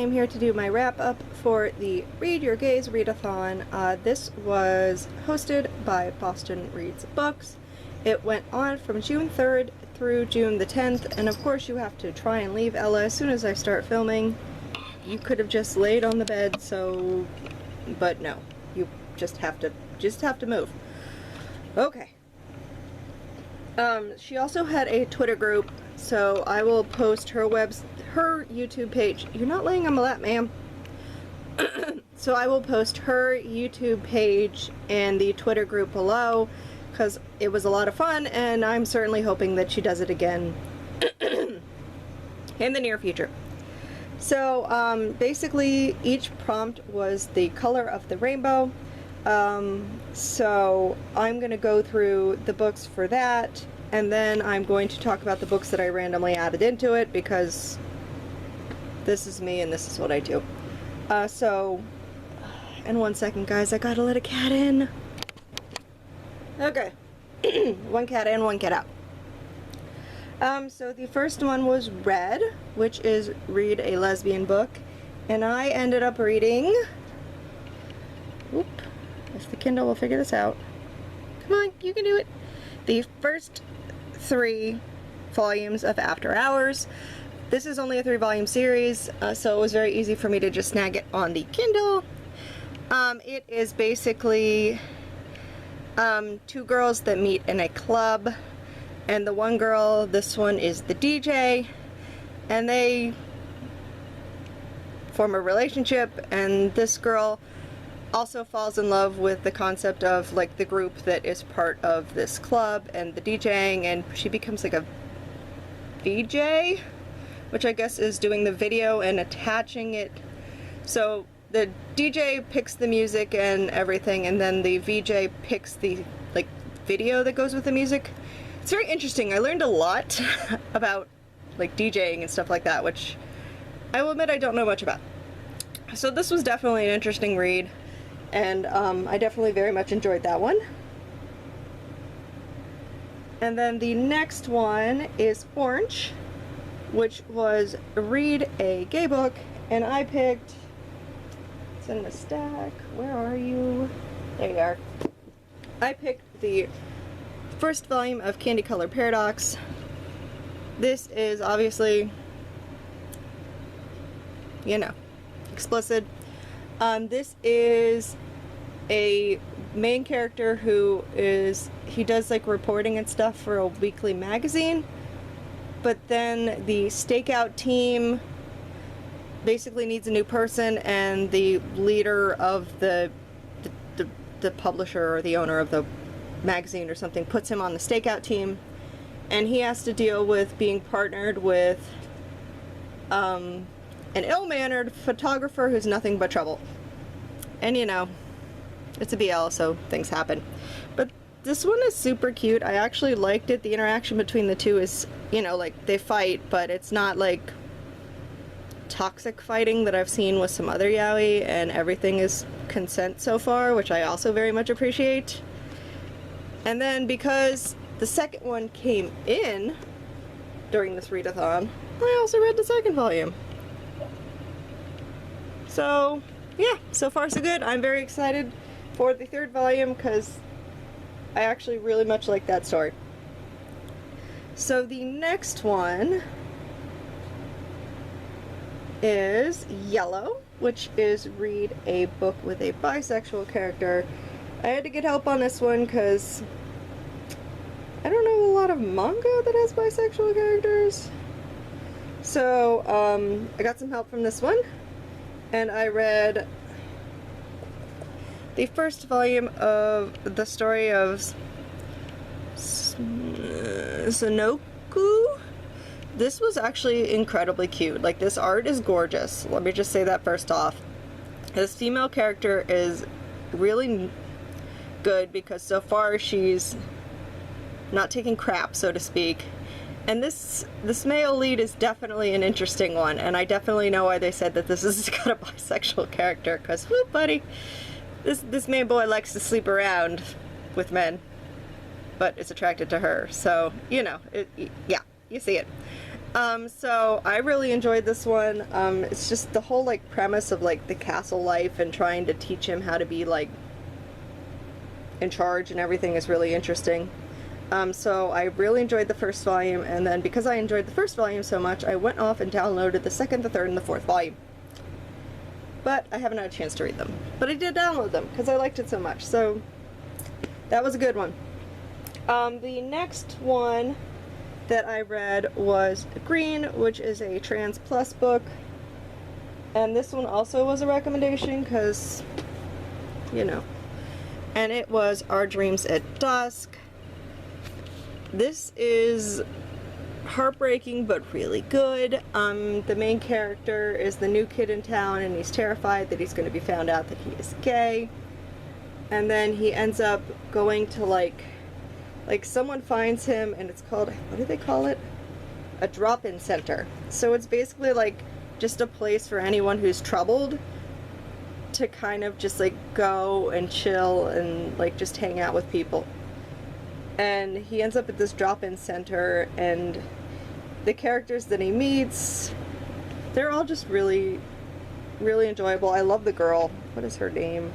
am here to do my wrap-up for the Read Your Gaze Readathon. This was hosted by Boston Reads Books. It went on from June 3rd through June the 10th, and of course you have to try and leave Ella as soon as I start filming. You could have just laid on the bed, but no, you just have to move. Okay. She also had a Twitter group, so I will post her YouTube page. You're not laying on my lap, ma'am. So I will post her YouTube page and the Twitter group below, because it was a lot of fun, and I'm certainly hoping that she does it again in the near future. So basically each prompt was the color of the rainbow. So I'm going to go through the books for that, and then I'm going to talk about the books that I randomly added into it, because this is me and this is what I do. And 1 second guys, I gotta let a cat in. Okay. One cat in, one cat out. So the first one was Red, which is Read a Lesbian Book, and I ended up reading, if the Kindle will figure this out. Come on, you can do it. The first 3 volumes of After Hours. This is only a 3-volume series, so it was very easy for me to just snag it on the Kindle. It is basically 2 girls that meet in a club, and the one girl, this one is the DJ, and they form a relationship, and this girl also falls in love with the concept of like the group that is part of this club and the DJing, and she becomes like a VJ, which I guess is doing the video and attaching it. So the DJ picks the music and everything, and then the VJ picks the like video that goes with the music. It's very interesting. I learned a lot about like DJing and stuff like that, which I will admit I don't know much about. So this was definitely an interesting read, and I definitely very much enjoyed that one. And then the next one is Orange, which was Read a Gay Book, and I picked, it's in the stack, where are you? There you are. I picked the first volume of Candy Color Paradox. This is obviously, you know, explicit. This is a main character who he does like reporting and stuff for a weekly magazine, but then the stakeout team basically needs a new person, and the leader of the publisher or the owner of the magazine or something puts him on the stakeout team, and he has to deal with being partnered with an ill-mannered photographer who's nothing but trouble. And you know, it's a BL, so things happen. But this one is super cute. I actually liked it. The interaction between the two is, you know, like they fight, but it's not like toxic fighting that I've seen with some other yaoi, and everything is consent so far, which I also very much appreciate. And then because the second one came in during this readathon, I also read the second volume. So yeah, so far so good. I'm very excited for the third volume because I actually really much like that story. So the next one is Yellow, which is Read a Book with a Bisexual Character. I had to get help on this one because I don't know a lot of manga that has bisexual characters. So I got some help from this one, and I read the first volume of the story of Sonoku. This was actually incredibly cute. Like, this art is gorgeous. Let me just say that first off. This female character is really good because so far she's not taking crap, so to speak. And this male lead is definitely an interesting one, and I definitely know why they said that this has got a bisexual character, because whoop buddy, this main boy likes to sleep around with men, but is attracted to her, so you know, yeah, you see it. So I really enjoyed this one. It's just the whole like premise of like the castle life and trying to teach him how to be like in charge and everything is really interesting. So I really enjoyed the first volume, and then because I enjoyed the first volume so much, I went off and downloaded the second, the third, and the fourth volume. But I haven't had a chance to read them. But I did download them because I liked it so much. So that was a good one. The next one that I read was Green, which is a Trans Plus book. And this one also was a recommendation because, you know. And it was Our Dreams at Dusk. This is heartbreaking but really good. The main character is the new kid in town, and he's terrified that he's going to be found out that he is gay. And then he ends up going to like someone finds him, and it's called, what do they call it? A drop-in center. So it's basically like just a place for anyone who's troubled to kind of just like go and chill and like just hang out with people. And he ends up at this drop-in center, and the characters that he meets, they're all just really, really enjoyable. I love the girl. What is her name?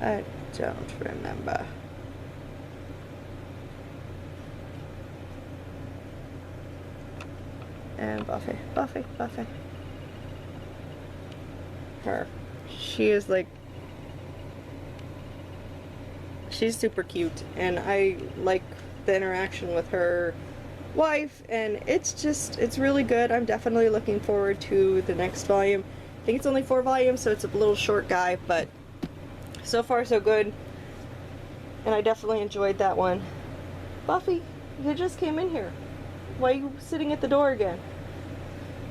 I don't remember. And Buffy. Her. She is like, she's super cute, and I like the interaction with her wife, and it's really good. I'm definitely looking forward to the next volume. I think it's only 4 volumes, so it's a little short guy, but so far so good. And I definitely enjoyed that one. Buffy, you just came in here. Why are you sitting at the door again?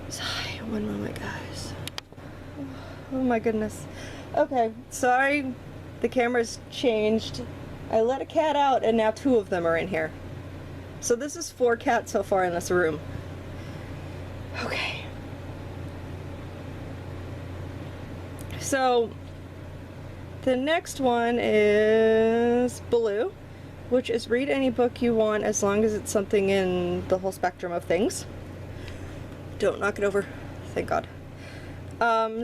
Sorry, one moment, guys. Oh my goodness. Okay, sorry. The camera's changed. I let a cat out, and now 2 of them are in here. So this is 4 cats so far in this room. Okay. So the next one is Blue, which is read any book you want as long as it's something in the whole spectrum of things. Don't knock it over. Thank God.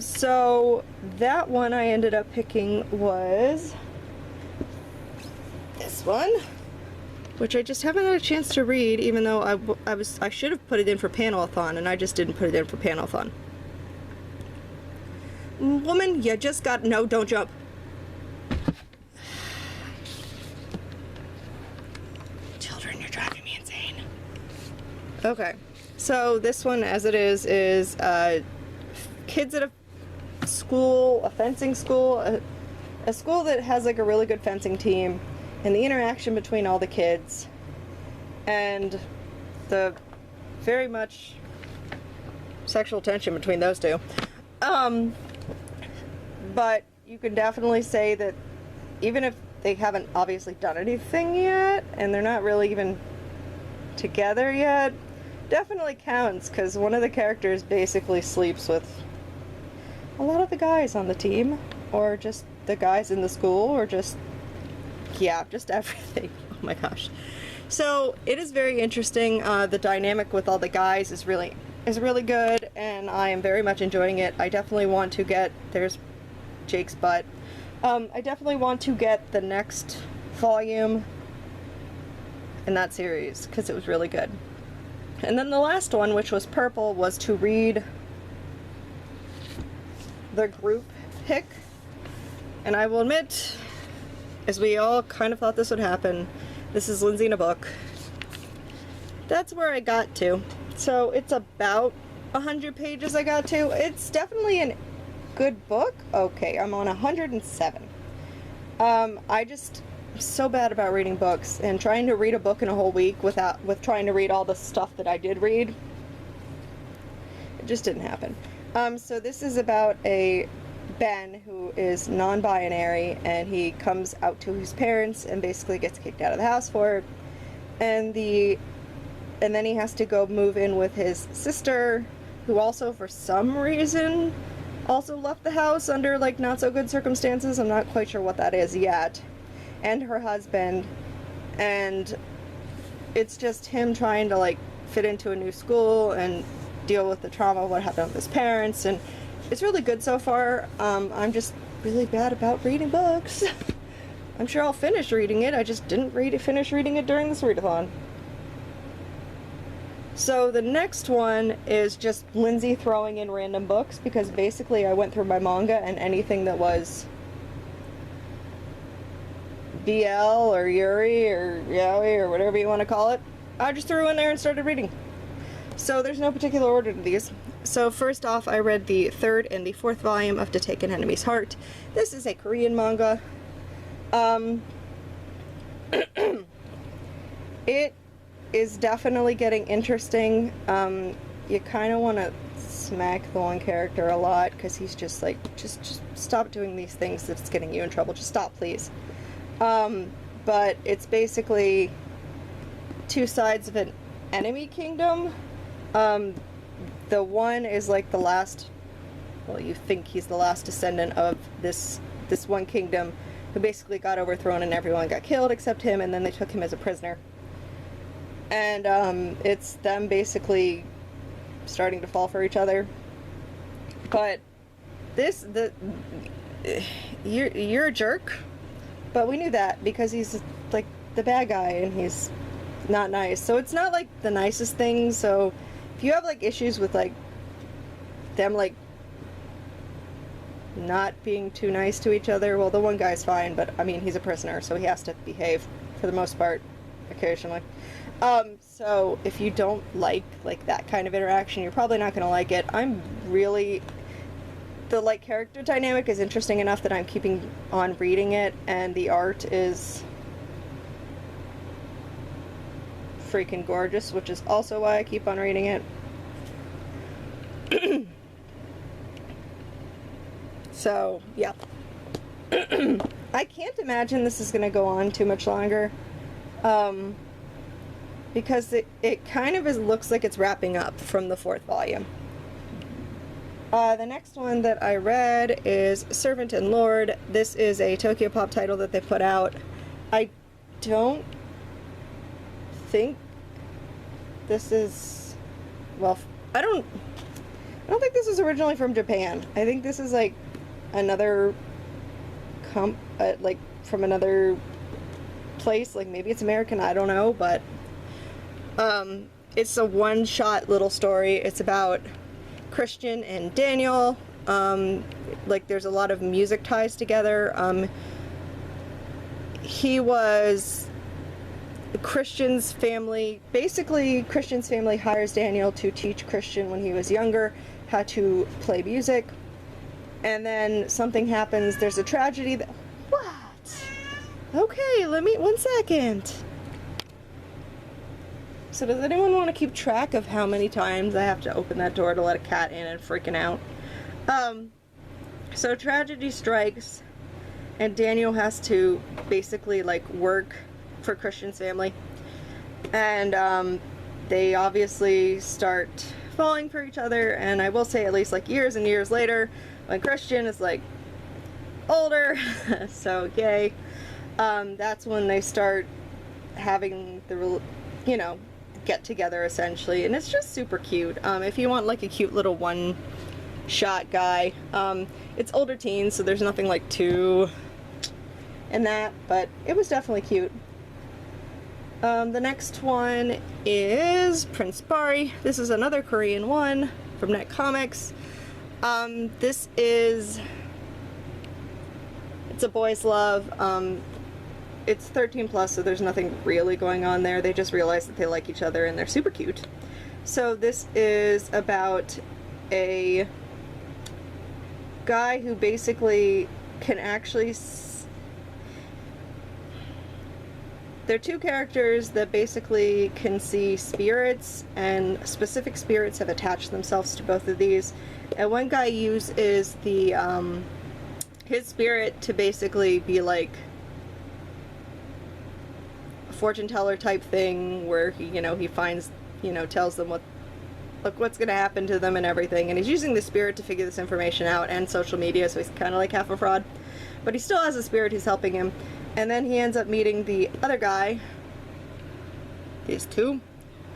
So that one I ended up picking was this one, which I just haven't had a chance to read, even though I should have put it in for Panelathon, and I just didn't put it in for Panelathon. Woman, you just got, no, don't jump. Children, you're driving me insane. Okay, so this one, as it is kids at a school, a fencing school, a school that has like a really good fencing team, and the interaction between all the kids, and the very much sexual tension between those two. But you can definitely say that even if they haven't obviously done anything yet, and they're not really even together yet, definitely counts, because one of the characters basically sleeps with a lot of the guys on the team, or just the guys in the school, or just, yeah, just everything. Oh my gosh. So it is very interesting. The dynamic with all the guys is really good, and I am very much enjoying it. I definitely want to get, there's Jake's butt. I definitely want to get the next volume in that series, because it was really good. And then the last one, which was Purple, was to read the group pick. And I will admit, as we all kind of thought this would happen, this is Lindsay in a book. That's where I got to. So it's about 100 pages I got to. It's definitely a good book. Okay, I'm on 107. I just am so bad about reading books, and trying to read a book in a whole week with trying to read all the stuff that I did read, it just didn't happen. So this is about a Ben who is non-binary, and he comes out to his parents and basically gets kicked out of the house for it. And then he has to go move in with his sister, who also for some reason also left the house under like not so good circumstances. I'm not quite sure what that is yet. And her husband. and it's just him trying to like fit into a new school and deal with the trauma of what happened with his parents, and it's really good so far. I'm just really bad about reading books. I'm sure I'll finish reading it, I just didn't finish reading it during this readathon. So the next one is just Lindsay throwing in random books, because basically I went through my manga and anything that was BL or Yuri or Yaoi or whatever you want to call it, I just threw in there and started reading. So there's no particular order to these. So first off, I read the 3rd and the 4th volume of To Take an Enemy's Heart. This is a Korean manga. It is definitely getting interesting. You kind of want to smack the one character a lot, because he's just like, just stop doing these things that's getting you in trouble. Just stop, please. But it's basically two sides of an enemy kingdom. The one is like the last, well, you think he's the last descendant of this one kingdom, who basically got overthrown and everyone got killed except him, and then they took him as a prisoner. And it's them basically starting to fall for each other. But you're a jerk, but we knew that because he's like the bad guy and he's not nice. So it's not like the nicest thing. So if you have like issues with like them like not being too nice to each other, well, the one guy's fine, but I mean, he's a prisoner, so he has to behave for the most part occasionally. So if you don't like that kind of interaction, you're probably not going to like it. The like character dynamic is interesting enough that I'm keeping on reading it, and the art is freaking gorgeous, which is also why I keep on reading it. So, yeah. I can't imagine this is going to go on too much longer. Because it kind of looks like it's wrapping up from the 4th volume. The next one that I read is Servant and Lord. This is a Tokyo Pop title that they put out. I don't think this is, well, I don't think this is originally from Japan. I think this is like another like from another place, like maybe it's American, I don't know, but it's a one-shot little story. It's about Christian and Daniel. Like there's a lot of music ties together. He was Christian's family. Basically, Christian's family hires Daniel to teach Christian when he was younger how to play music. And then something happens. There's a tragedy that... What? Okay, one second. So does anyone want to keep track of how many times I have to open that door to let a cat in and freaking out? So tragedy strikes, and Daniel has to basically like work for Christian's family. And they obviously start falling for each other, and I will say at least like years and years later, when Christian is like older, so yay, that's when they start having the, get together essentially, and it's just super cute. If you want like a cute little one-shot guy, it's older teens, so there's nothing like too in that, but it was definitely cute. The next one is Prince Bari. This is another Korean one from Net Comics. It's a boys' love. It's 13 plus, so there's nothing really going on there. They just realize that they like each other and they're super cute. So this is about a guy who basically can actually... They're two characters that basically can see spirits, and specific spirits have attached themselves to both of these. And one guy uses his spirit to basically be like a fortune teller type thing, where he, he finds, tells them what's gonna happen to them and everything. And he's using the spirit to figure this information out, and social media, so he's kind of like half a fraud. But he still has a spirit who's helping him. And then he ends up meeting the other guy, He has two.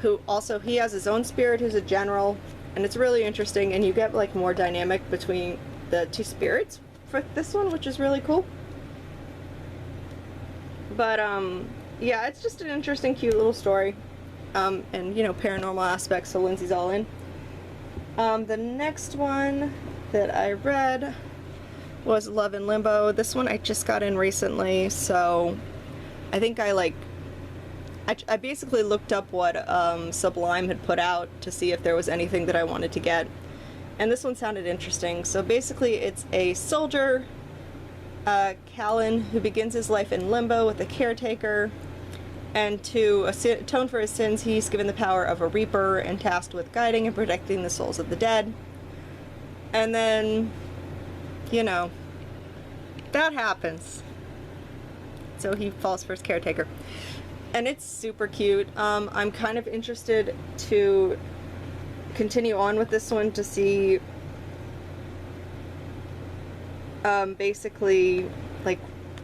Who also, he has his own spirit who's a general, and it's really interesting, and you get like more dynamic between the two spirits for this one, which is really cool. But yeah, it's just an interesting, cute little story, and you know, paranormal aspects, so Lindsay's all in. The next one that I read was Love in Limbo. This one I just got in recently, so I think I basically looked up what Sublime had put out to see if there was anything that I wanted to get, and this one sounded interesting. So basically it's a soldier, Callan, who begins his life in limbo with a caretaker, and to atone for his sins, he's given the power of a reaper and tasked with guiding and protecting the souls of the dead. And then, you know, that happens. So he falls for his caretaker. And it's super cute. I'm kind of interested to continue on with this one to see basically, like,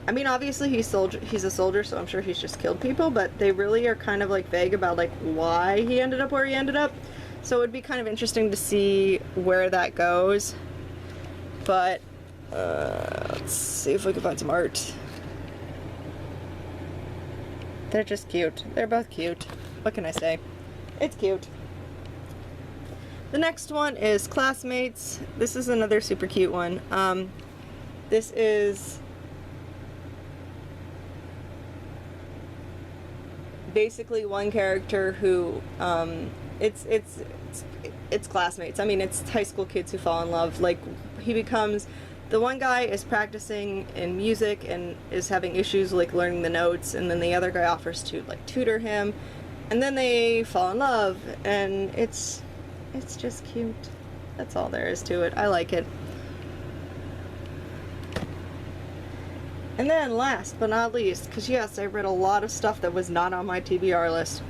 I mean, obviously he's a soldier, so I'm sure he's just killed people, but they really are kind of like vague about like why he ended up where he ended up. So it would be kind of interesting to see where that goes. But let's see if we can find some art. They're just cute. They're both cute. What can I say? It's cute. The next one is Classmates. This is another super cute one. This is basically one character who it's classmates. I mean, it's high school kids who fall in love. Like, he becomes, the one guy is practicing in music and is having issues like learning the notes, and then the other guy offers to like tutor him, and then they fall in love, and it's just cute. That's all there is to it. I like it. And then last but not least, because yes, I read a lot of stuff that was not on my TBR list.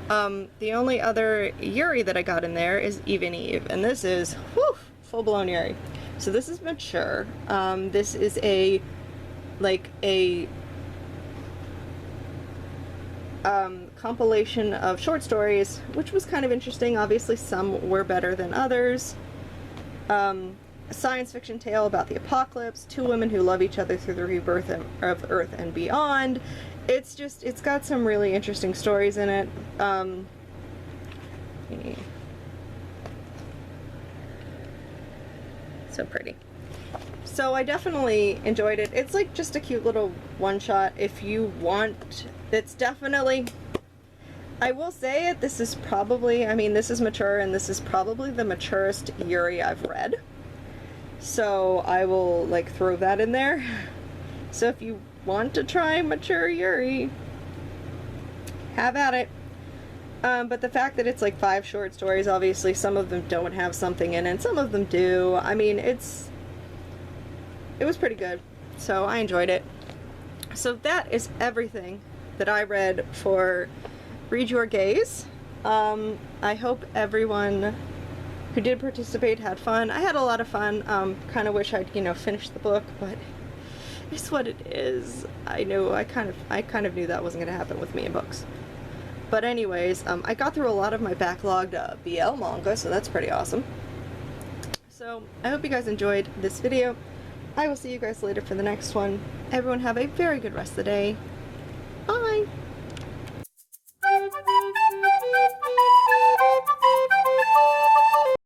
The only other Yuri that I got in there is Even Eve, and this is, whew, full-blown Yuri. So this is mature. This is a compilation of short stories, which was kind of interesting. Obviously, some were better than others. A science fiction tale about the apocalypse, two women who love each other through the rebirth of Earth and beyond. It's got some really interesting stories in it. So pretty. So I definitely enjoyed it. It's like just a cute little one-shot if you want. It's definitely, I will say it, this is probably, I mean, this is mature, and this is probably the maturest Yuri I've read. So I will like throw that in there. So if you want to try mature Yuri, have at it. But the fact that it's like 5 short stories, obviously some of them don't have something in it, some of them do. I mean, it was pretty good. So I enjoyed it. So that is everything that I read for Read Your Gaze. I hope everyone who did participate had fun. I had a lot of fun. Kind of wish I'd, you know, finished the book, but it's what it is. I kind of knew that wasn't going to happen with me in books. But anyways, I got through a lot of my backlogged BL manga, so that's pretty awesome. So I hope you guys enjoyed this video. I will see you guys later for the next one. Everyone have a very good rest of the day.